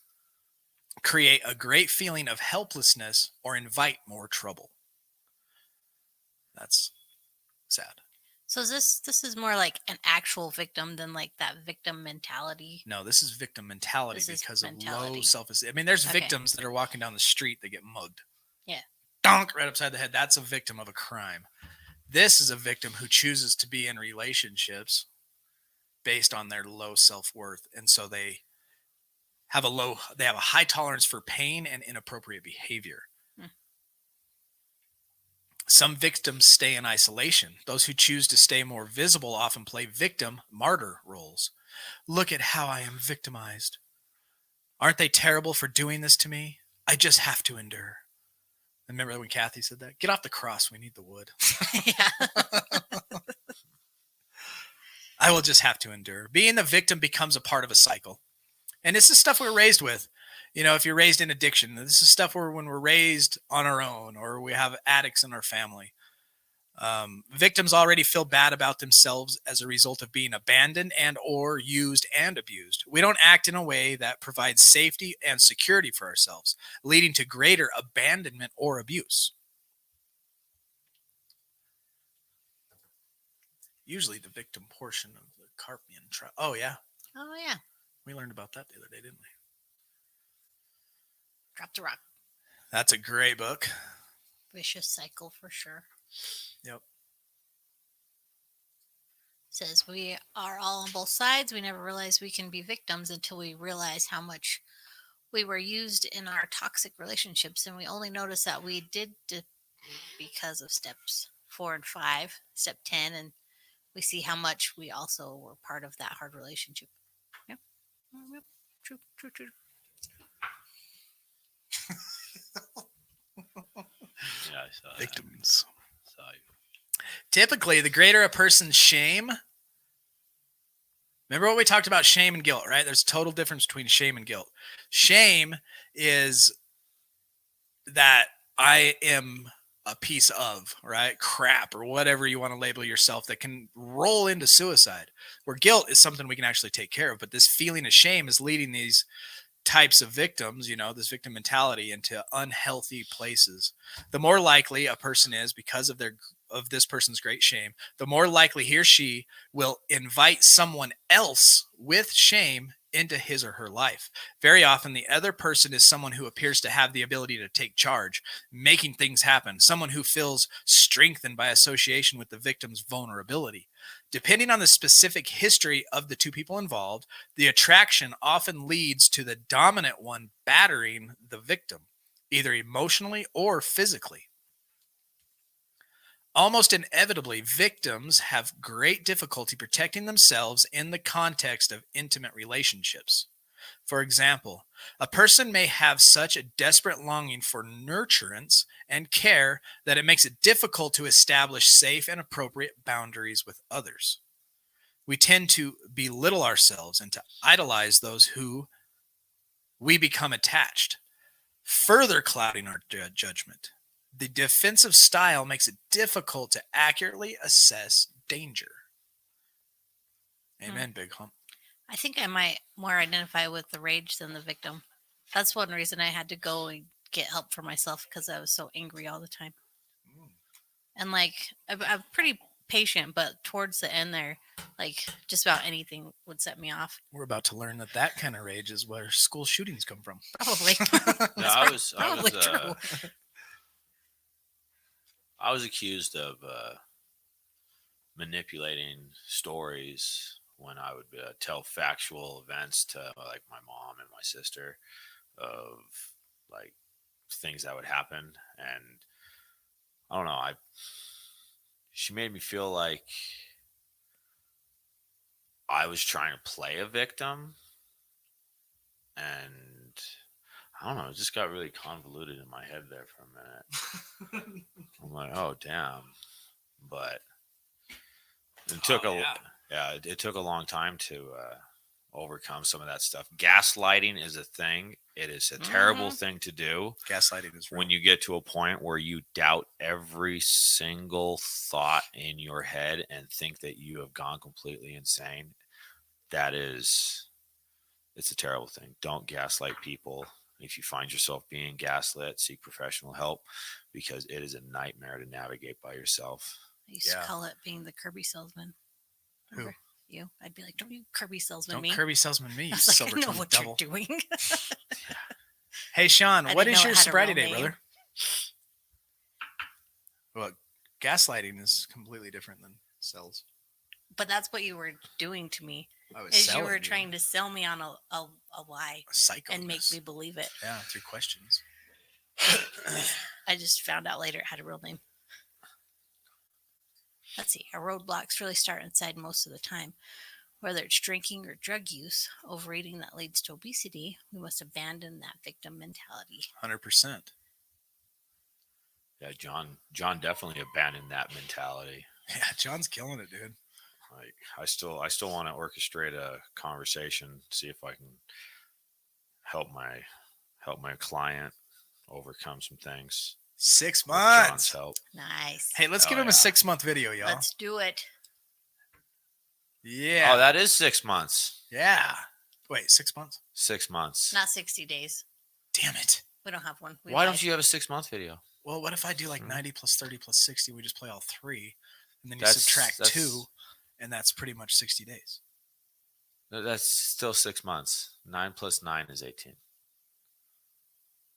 create a great feeling of helplessness, or invite more trouble. That's sad. So this is more like an actual victim than like that victim mentality. No, this is victim mentality This is because of low mentality. self-esteem. I mean, there's Okay. victims that are walking down the street that get mugged. Yeah. Donk right upside the head. That's a victim of a crime. This is a victim who chooses to be in relationships based on their low self-worth, and so they have a high tolerance for pain and inappropriate behavior. Some victims stay in isolation. Those who choose to stay more visible often play victim martyr roles. Look at how I am victimized. Aren't they terrible for doing this to me? I just have to endure. Remember when Kathy said that? Get off the cross. We need the wood. Yeah. I will just have to endure. Being the victim becomes a part of a cycle. And this is stuff we're raised with. You know, if you're raised in addiction, this is stuff when we're raised on our own, or we have addicts in our family. Victims already feel bad about themselves as a result of being abandoned and or used and abused. We don't act in a way that provides safety and security for ourselves, leading to greater abandonment or abuse. Usually the victim portion of the Carpian trial. Oh, yeah. Oh yeah. We learned about that the other day, didn't we? Drop the rock. That's a great book. Vicious cycle for sure. Yep. Says we are all on both sides. We never realize we can be victims until we realize how much we were used in our toxic relationships, and we only notice that we did because of steps 4 and 5, step 10, and we see how much we also were part of that hard relationship. Yep. Yep. True. Yeah, I saw that. Victims. Saw you. Typically, the greater a person's shame. Remember what we talked about shame and guilt, right? There's a total difference between shame and guilt. Shame is that I am a piece of, right? Crap, or whatever you want to label yourself, that can roll into suicide. Where guilt is something we can actually take care of. But this feeling of shame is leading these types of victims, you know, this victim mentality, into unhealthy places. The more likely a person is, because of this person's great shame, the more likely he or she will invite someone else with shame into his or her life. Very often the other person is someone who appears to have the ability to take charge, making things happen, someone who feels strengthened by association with the victim's vulnerability. Depending on the specific history of the two people involved, the attraction often leads to the dominant one battering the victim, either emotionally or physically. Almost inevitably, victims have great difficulty protecting themselves in the context of intimate relationships. For example, a person may have such a desperate longing for nurturance and care that it makes it difficult to establish safe and appropriate boundaries with others. We tend to belittle ourselves and to idolize those who we become attached, further clouding our judgment. The defensive style makes it difficult to accurately assess danger. Amen, Big Hump. I think I might more identify with the rage than the victim. That's one reason I had to go and get help for myself, because I was so angry all the time. And like, I'm pretty patient, but towards the end there, like just about anything would set me off. We're about to learn that kind of rage is where school shootings come from. Probably. No, I was true. I was accused of manipulating stories when I would tell factual events to like my mom and my sister of like things that would happen, and I don't know, she made me feel like I was trying to play a victim, and I don't know, it just got really convoluted in my head there for a minute. I'm like, oh damn. But it took it took a long time to overcome some of that stuff. Gaslighting is a thing. It is a terrible thing to do. Gaslighting is real. When you get to a point where you doubt every single thought in your head and think that you have gone completely insane. That is It's a terrible thing. Don't gaslight people. If you find yourself being gaslit, seek professional help, because it is a nightmare to navigate by yourself. I used to call it being the Kirby salesman. Remember? You? I'd be like, don't you Kirby salesman me. Don't Kirby salesman me, you I was like, I know silver-tongued what devil. you're doing. Hey, Sean, I what didn't is know your it had a sobriety real date, name. brother? Well, gaslighting is completely different than cells. But that's what you were doing to me. I was Is you selling were trying to sell me on a lie a psycho and make me believe it. Yeah, through questions. I just found out later it had a real name. Let's see. Our roadblocks really start inside most of the time. Whether it's drinking or drug use, overeating that leads to obesity, we must abandon that victim mentality. 100%. Yeah, John definitely abandoned that mentality. Yeah, John's killing it, dude. Like I still want to orchestrate a conversation, see if I can help my client overcome some things. 6 With John's months. help. Nice. Hey, let's give him a 6-month video, y'all. Let's do it. Yeah. Oh, that is 6 months. Yeah. Wait, 6 months? 6 months. Not 60 days. Damn it. We don't have one. Why don't you have a 6-month video? Well, what if I do like 90 plus 30 plus 60? We just play all three, and then you That's- subtract that's- 2, and that's pretty much 60 days. That's still 6 months. 9 plus 9 is 18.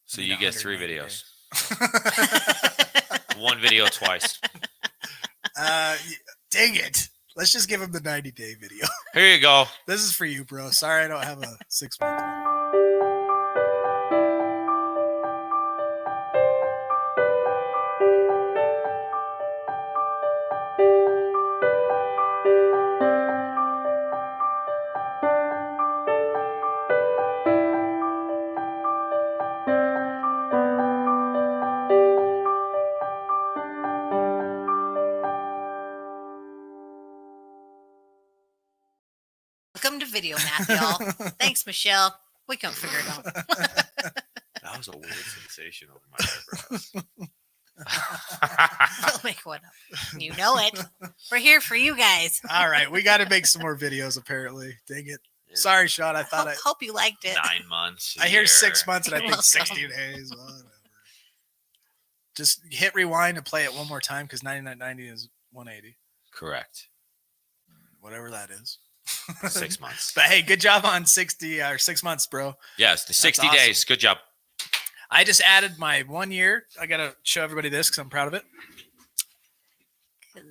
So I mean, you get 3 190 videos. One video twice. Dang it. Let's just give him the 90-day video. Here you go. This is for you, bro. Sorry I don't have a 6-month one. Welcome to Video Math, y'all. Thanks, Michelle. We couldn't figure it out. That was a weird sensation over my eyebrows. We'll make one up. You know it. We're here for you guys. All right, we got to make some more videos, apparently. Dang it. Sorry, Sean. I thought Hope you liked it. 9 months. I hear 6 months, and I You're think welcome. 60 days. Whatever. Just hit rewind and play it one more time, because 99.90 is 180. Correct. Whatever that is. 6 months. But hey, good job on 60 or 6 months, bro. Yes, the 60 awesome. days. Good job. I just added my 1 year. I got to show everybody this because I'm proud of it. 'Cause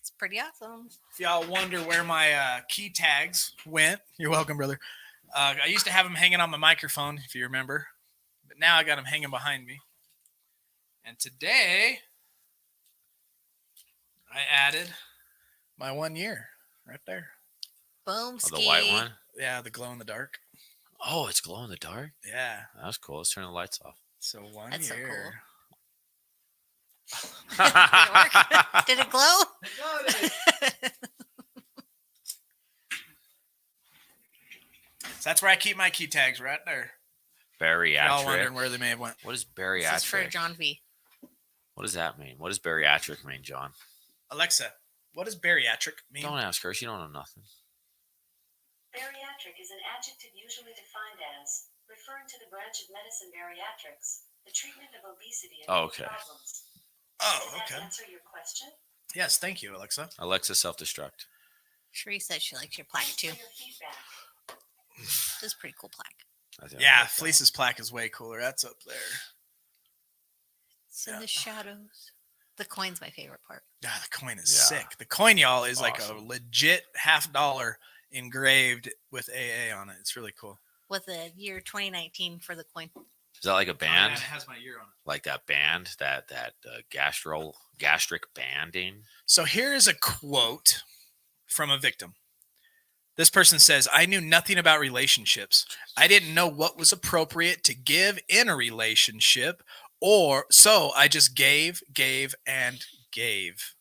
it's pretty awesome. If y'all wonder where my key tags went, you're welcome, brother. I used to have them hanging on my microphone, if you remember. But now I got them hanging behind me. And today, I added my 1 year right there. Boom, Oh, ski. the white one. Yeah, the glow in the dark. Oh, it's glow in the dark. Yeah. That's cool. Let's turn the lights off. So 1 That's so year. Did it work? Did it glow? So that's where I keep my key tags, right there. Y'all wondering Bariatric. where they may have went. What is This is for bariatric? John V. What does that mean? What does bariatric mean, John? Alexa, what does bariatric mean? Don't ask her. She don't know nothing. Bariatric is an adjective usually defined as referring to the branch of medicine bariatrics, the treatment of obesity and Oh, health okay. problems. Oh, Does that okay. answer your question? Yes, thank you, Alexa. Alexa, self-destruct. Sheree said she likes your plaque too. For your feedback. This is a pretty cool plaque. I think I Yeah, like that. Fleece's plaque is way cooler. That's up there. It's in Yeah. the shadows. The coin's my favorite part. Ah, the coin is Yeah. sick. The coin, y'all, is like a Awesome. legit $50 engraved with AA on it. It's really cool. With the year 2019 for the coin. Is that like a band? it has my year on it. Like that band, that gastric banding? So here is a quote from a victim. This person says, I knew nothing about relationships. I didn't know what was appropriate to give in a relationship, so I just gave, and gave.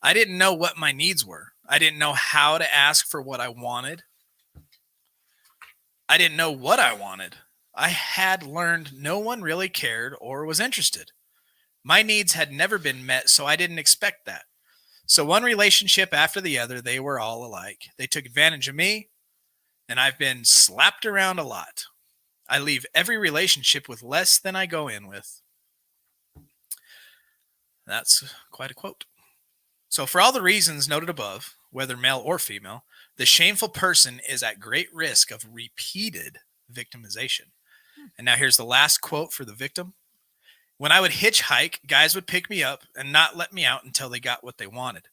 I didn't know what my needs were. I didn't know how to ask for what I wanted. I didn't know what I wanted. I had learned no one really cared or was interested. My needs had never been met, so I didn't expect that. So one relationship after the other, they were all alike. They took advantage of me, and I've been slapped around a lot. I leave every relationship with less than I go in with. That's quite a quote. So, for all the reasons noted above, whether male or female, the shameful person is at great risk of repeated victimization. And now here's the last quote for the victim. When I would hitchhike, guys would pick me up and not let me out until they got what they wanted.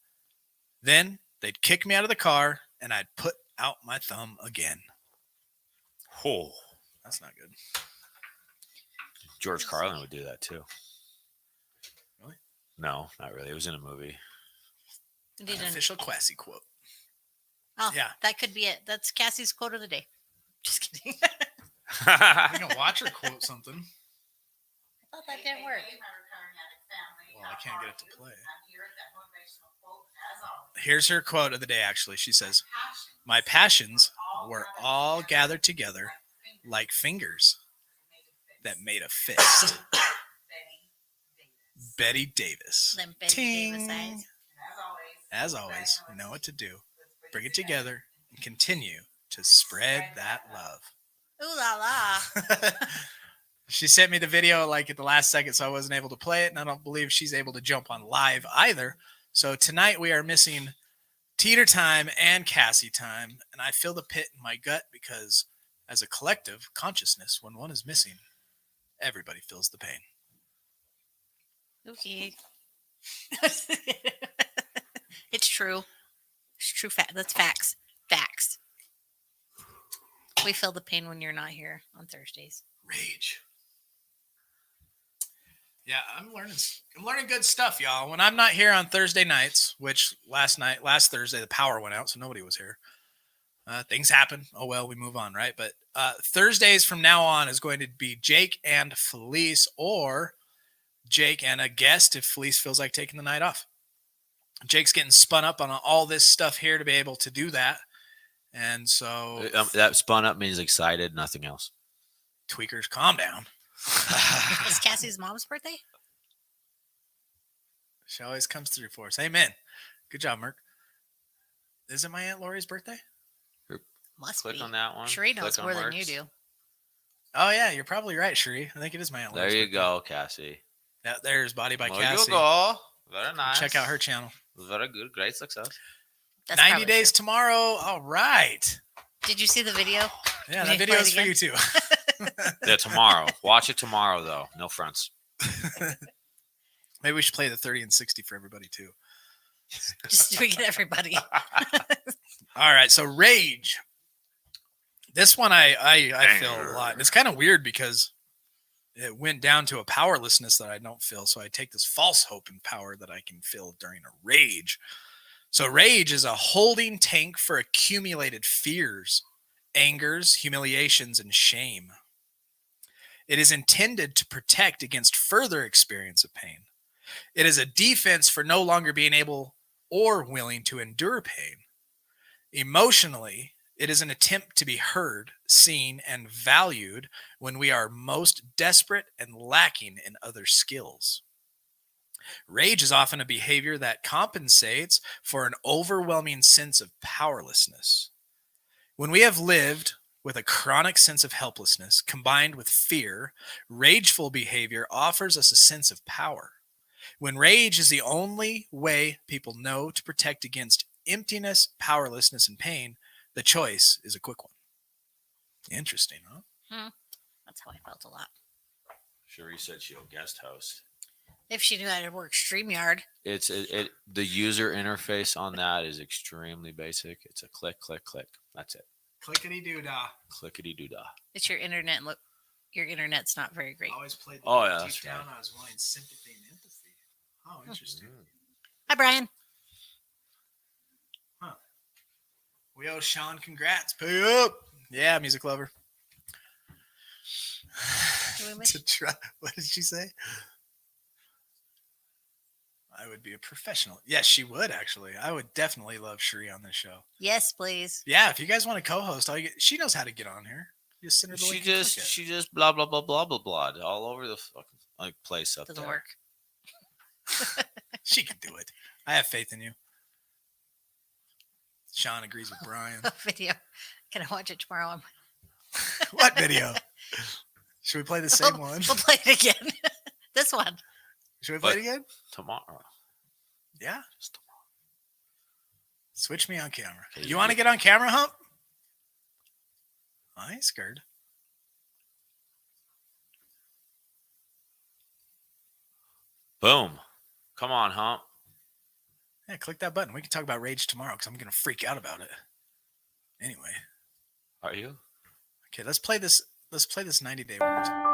Then they'd kick me out of the car and I'd put out my thumb again. Oh, That's not good. George Carlin would do that too. Really? No, not really. It was in a movie. An official Quassy quote. Oh, Yeah. That could be it. That's Cassie's quote of the day. Just kidding. I can watch her quote something. I thought that didn't work. Well, I can't get it to play. Here's her quote of the day, actually. She says, "My passions were all gathered together like fingers that made a fist." Betty Davis. Them Betty Ting. Davis eyes. As always, know what to do. Bring it together and continue to spread that love. Ooh la la. She sent me the video like at the last second, so I wasn't able to play it, and I don't believe she's able to jump on live either. So tonight we are missing Teeter time and Cassie time, and I feel the pit in my gut because as a collective consciousness, when one is missing, everybody feels the pain. Okay. It's true. It's true. That's facts. Facts. We feel the pain when you're not here on Thursdays. Rage. Yeah, I'm learning good stuff, y'all. When I'm not here on Thursday nights, which last Thursday, the power went out, so nobody was here. Things happen. Oh, well, we move on, right? But Thursdays from now on is going to be Jake and Felice, or Jake and a guest if Felice feels like taking the night off. Jake's getting spun up on all this stuff here to be able to do that. And so... that spun up means excited, nothing else. Tweakers, calm down. Is Cassie's mom's birthday? She always comes through for us. Amen. Good job, Merc. Is it my Aunt Lori's birthday? Must Click be. on that one. Sheree knows Click on more than Mark's. you do. Oh, yeah, you're probably right, Sheree. I think it is my Aunt Lori's There you birthday. go, Cassie. Yeah, there's Body by There Cassie. you go. Very nice. Check out her channel. Very good. Great success. That's 90 probably days true. tomorrow. All right. Did you see the video? Yeah, Can that you video play is it for again? you, too. Yeah, tomorrow. Watch it tomorrow, though. No fronts. Maybe we should play the 30 and 60 for everybody, too. Just to get everybody. All right, so Rage. This one I feel a lot. And it's kind of weird because it went down to a powerlessness that I don't feel. So I take this false hope and power that I can feel during a rage. So rage is a holding tank for accumulated fears, angers, humiliations, and shame. It is intended to protect against further experience of pain. It is a defense for no longer being able or willing to endure pain. Emotionally, it is an attempt to be heard, seen, and valued when we are most desperate and lacking in other skills. Rage is often a behavior that compensates for an overwhelming sense of powerlessness. When we have lived with a chronic sense of helplessness combined with fear, rageful behavior offers us a sense of power. When rage is the only way people know to protect against emptiness, powerlessness, and pain, the choice is a quick one. Interesting, huh? That's how I felt a lot. Sheree said she'll guest host. If she knew how to work StreamYard. The user interface on that is extremely basic. It's a click, click, click. That's it. Clickety-doo-dah. Clickety doo dah. It's your internet. Look, your internet's not very great. Always played the Oh, yeah, deep that's down. right. I was wanting sympathy and empathy. Oh, interesting. Hi, Brian. We owe Sean congrats. Pay up. Yeah, music lover. Do we miss To try, what did she say? I would be a professional. Yes, she would actually. I would definitely love Sheree on this show. Yes, please. Yeah, if you guys want to co-host, she knows how to get on here. You just send her the She link and click it. just blah blah blah blah blah blah all over the fucking place up Doesn't there. work. She can do it. I have faith in you. Sean agrees with Brian. Video. Can I watch it tomorrow? What video? Should we play the same one? We'll play it again. This one. Should we play it again? Tomorrow. Yeah. Just tomorrow. Switch me on camera. Okay, You want to get on camera, Hump? I ain't scared. Boom. Come on, Hump. Yeah, click that button. We can talk about Rage tomorrow because I'm going to freak out about it. Anyway. Are you? Okay, let's play this. Let's play this 90-day one more time.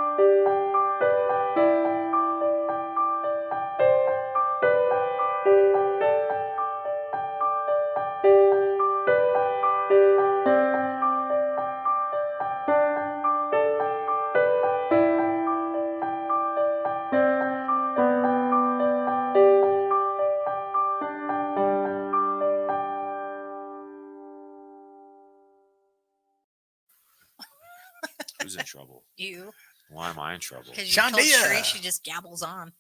Who's in trouble? You. Why am I in trouble? Because you told Shandia. Sheree she just gabbles on.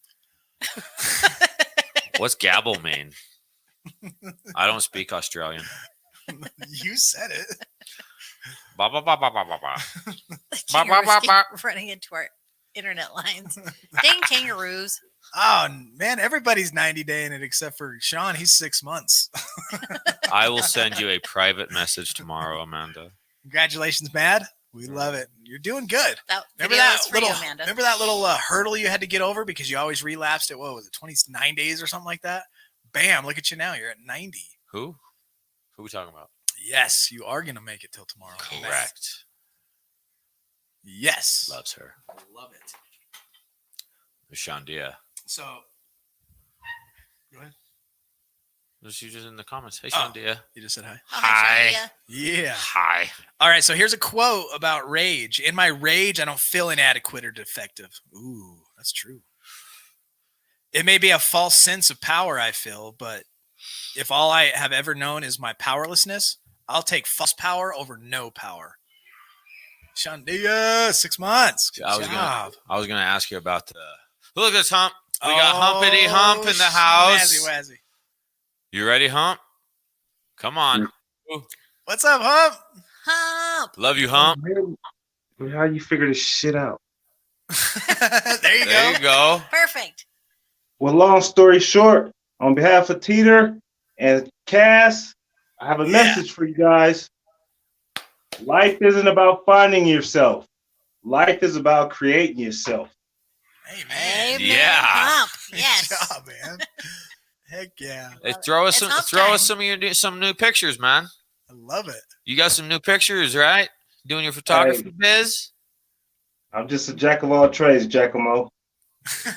What's gabble mean? I don't speak Australian. You said it. Ba ba ba ba ba ba ba. Kangaroos keep running into our internet lines. Dang kangaroos. Oh, man, everybody's 90-day in it except for Sean. He's 6 months. I will send you a private message tomorrow, Amanda. Congratulations, Mad. We love it. You're doing good. That Remember video that is for little, you, Amanda. remember that little hurdle you had to get over because you always relapsed at, what was it, 29 days or something like that? Bam, look at you now. You're at 90. Who? Who are we talking about? Yes, you are going to make it till tomorrow. Correct. Yes. Loves her. I love it. Shandia. So, go ahead. She just in the comments. Hey, Oh. Shandia. You just said hi. Oh, hi, Shandia. Yeah. Hi. All right, so here's a quote about rage. In my rage, I don't feel inadequate or defective. Ooh, that's true. It may be a false sense of power I feel, but if all I have ever known is my powerlessness, I'll take false power over no power. Shandia, 6 months. Good I was job. gonna ask you about the. Look at this Hump. We got Humpity Hump in the house. Wazzy. You ready, Hump? Come on. What's up, Hump? Hump. Love you, Hump. How you figure this shit out? There you There go. you go. Perfect. Well, long story short, on behalf of Teeter and Cass, I have a message for you guys. Life isn't about finding yourself. Life is about creating yourself. Hey, man. Amen. Yeah. Hump. Good Yes. job, man. Heck yeah. Hey, throw us It's some. Hump Throw time. us some new pictures, man. I love it. You got some new pictures, right? Doing your photography biz. I'm just a jack of all trades, Giacomo. Yeah,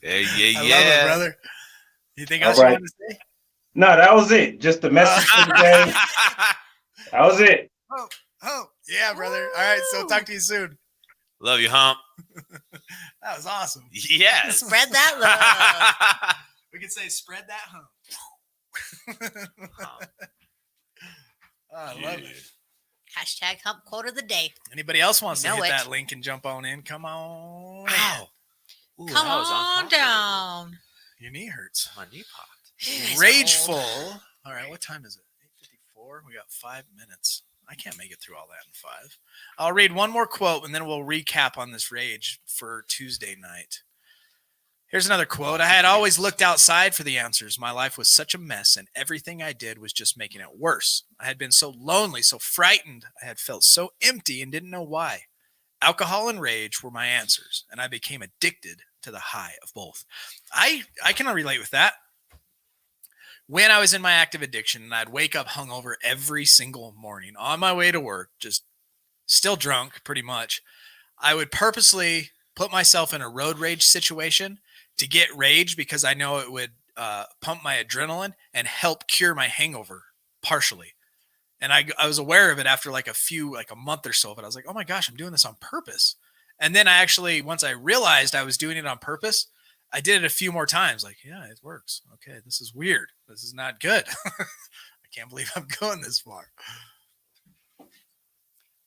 I love it, brother. You think else All you right. want to say? No, that was it. Just the message for the day. That was it. Oh, yeah, brother. All right, so talk to you soon. Love you, Hump. That was awesome. Yes. Spread that love. We could say spread that hump. Oh, I love it. Hashtag hump quote of the day. Anybody else wants to You know hit it. that link and jump on in? Come on. Wow. Ooh, Come that was on uncomfortable. down. Your knee hurts. My knee popped. It's Rageful. old. All right, what time is it? 8:54. We got 5 minutes. I can't make it through all that in 5. I'll read one more quote and then we'll recap on this rage for Tuesday night. Here's another quote. I had always looked outside for the answers. My life was such a mess, and everything I did was just making it worse. I had been so lonely, so frightened. I had felt so empty and didn't know why. Alcohol and rage were my answers, and I became addicted to the high of both. I can relate with that. When I was in my active addiction, and I'd wake up hungover every single morning on my way to work, just still drunk pretty much, I would purposely put myself in a road rage situation to get rage because I know it would pump my adrenaline and help cure my hangover partially. And I was aware of it after like a month or so of it. I was like, oh my gosh, I'm doing this on purpose. And then I actually, once I realized I was doing it on purpose, I did it a few more times. Like, yeah, it works. Okay, this is weird. This is not good. I can't believe I'm going this far.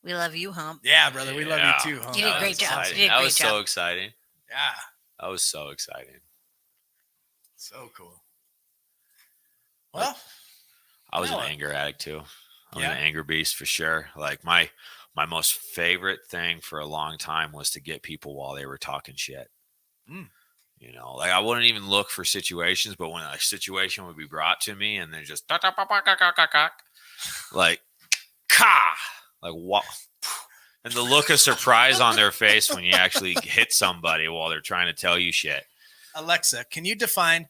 We love you, Hump. Yeah, brother, we love Yeah. you too. Huh? You did a That great was job. exciting. You did a That great was so job. exciting. Yeah, That was so exciting. so cool. Well, I was Noah. an anger addict too. I'm an anger beast for sure. Like my most favorite thing for a long time was to get people while they were talking shit. You know, like I wouldn't even look for situations, but when a situation would be brought to me and they're just like, what? And the look of surprise on their face when you actually hit somebody while they're trying to tell you shit. Alexa, can you define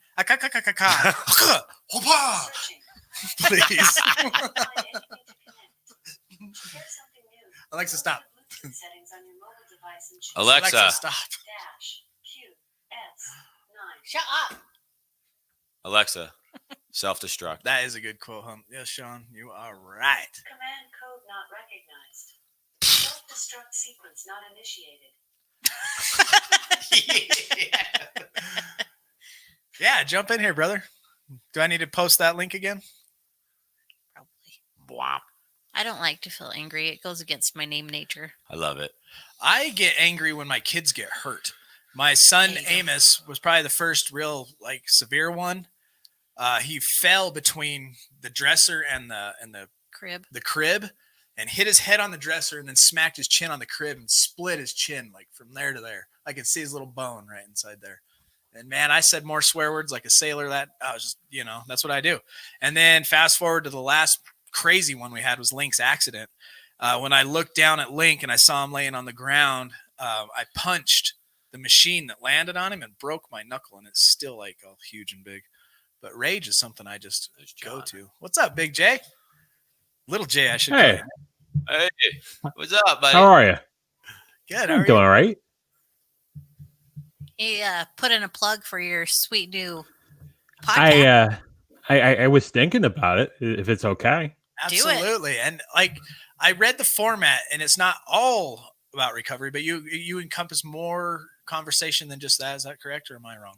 please? Alexa, stop. Alexa, stop. Shut up. Alexa, self-destruct. That is a good quote, huh? Yes, Sean, you are right. Command code not recognized. Self-destruct sequence not initiated. Yeah, jump in here, brother. Do I need to post that link again? Probably. Wow. I don't like to feel angry. It goes against my name nature. I love it. I get angry when my kids get hurt. My son Amos was probably the first real severe one. He fell between the dresser and the crib and hit his head on the dresser and then smacked his chin on the crib and split his chin from there to there. I could see his little bone right inside there. And man, I said more swear words like a sailor. That I was just, that's what I do. And then fast forward to the last crazy one we had was Link's accident. When I looked down at Link and I saw him laying on the ground, I punched the machine that landed on him and broke my knuckle, and it's still all huge and big. But rage is something I just go to. What's up, Big J? Little J, I should. Hey, what's up, buddy? how are you? Good. I'm doing all right. He put in a plug for your sweet new podcast. I was thinking about it. If it's okay. Absolutely, and I read the format, and it's not all about recovery, but you encompass more conversation than just that. Is that correct, or am I wrong?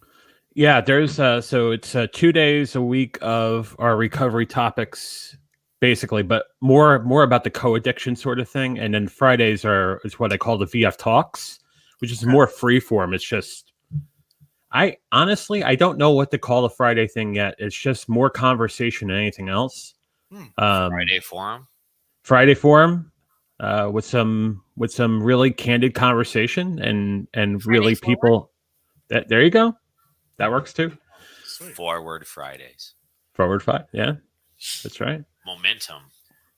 Yeah, there's so it's 2 days a week of our recovery topics, basically, but more about the co-addiction sort of thing, and then Fridays is what I call the VF Talks, which is more free form. It's just I don't know what to call the Friday thing yet. It's just more conversation than anything else. Friday forum. Friday forum. With some really candid conversation and really people that there you go. That works too. Sweet. Forward Fridays. Forward 5. Yeah, that's right. Momentum.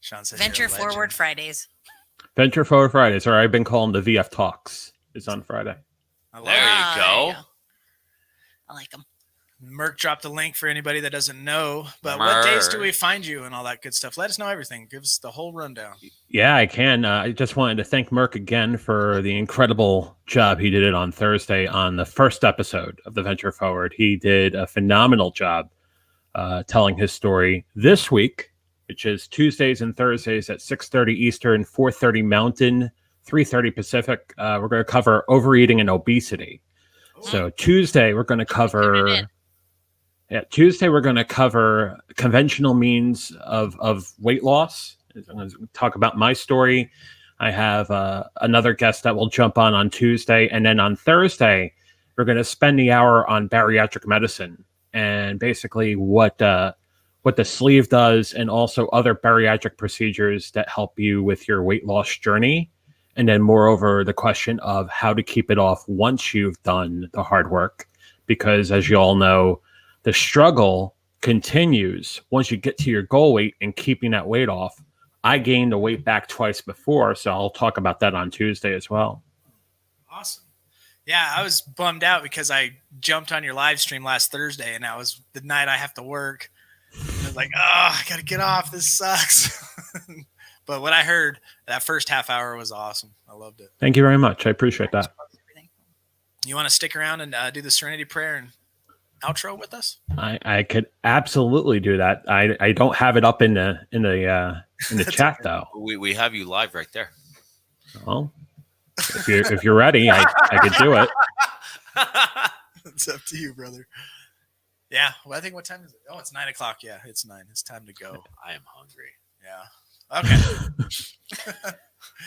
Sean says Venture Forward Fridays. Venture Forward Fridays, or I've been calling the VF Talks. Is on Friday. There you go. I like them. Merc dropped a link for anybody that doesn't know. But what days do we find you and all that good stuff? Let us know everything. Give us the whole rundown. Yeah, I can. I just wanted to thank Merc again for the incredible job he did it on Thursday on the first episode of the Venture Forward. He did a phenomenal job telling his story this week, which is Tuesdays and Thursdays at 6:30 Eastern, 4:30 Mountain, 3:30 Pacific. We're going to cover overeating and obesity. So Tuesday, we're going to cover... Yeah, Tuesday we're going to cover conventional means of weight loss. I'm going to talk about my story. I have another guest that will jump on Tuesday, and then on Thursday we're going to spend the hour on bariatric medicine and basically what the sleeve does, and also other bariatric procedures that help you with your weight loss journey. And then moreover, the question of how to keep it off once you've done the hard work, because as you all know, the struggle continues once you get to your goal weight and keeping that weight off. I gained the weight back twice before, so I'll talk about that on Tuesday as well. Awesome. Yeah, I was bummed out because I jumped on your live stream last Thursday, and that was the night I have to work. I was like, I got to get off. This sucks. But what I heard, that first half hour was awesome. I loved it. Thank you very much. I appreciate that. You want to stick around and do the Serenity Prayer and outro with us? I could absolutely do that. I don't have it up in the chat though. We have you live right there. Well, if you're ready, I could do it. It's up to you, brother. Yeah. Well, I think what time is it? Oh, it's 9:00. Yeah, it's 9. It's time to go. I am hungry. Yeah. Okay.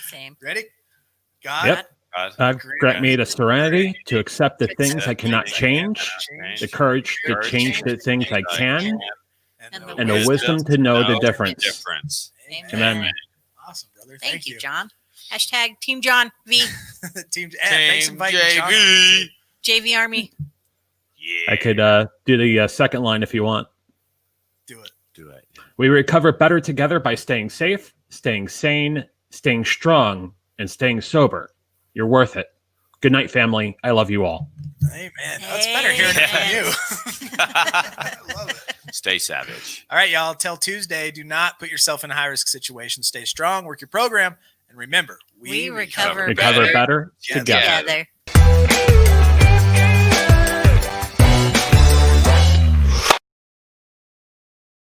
Same. Ready? God. Yep. Grant me the serenity to accept the things I cannot change, the courage to change the things I can, and the wisdom to know the difference. Amen. Awesome, brother. Thank you, John. Hashtag Team John V. Team, thanks for inviting John on JV. JV Army. I could do the second line if you want. Do it. Do it. We recover better together by staying safe, staying sane, staying strong, and staying sober. You're worth it. Good night, family. I love you all. Amen. That's better hearing it from you. I love it. Stay savage. All right, y'all. Till Tuesday, do not put yourself in a high-risk situation. Stay strong. Work your program. And remember, We recover Recover better together. together.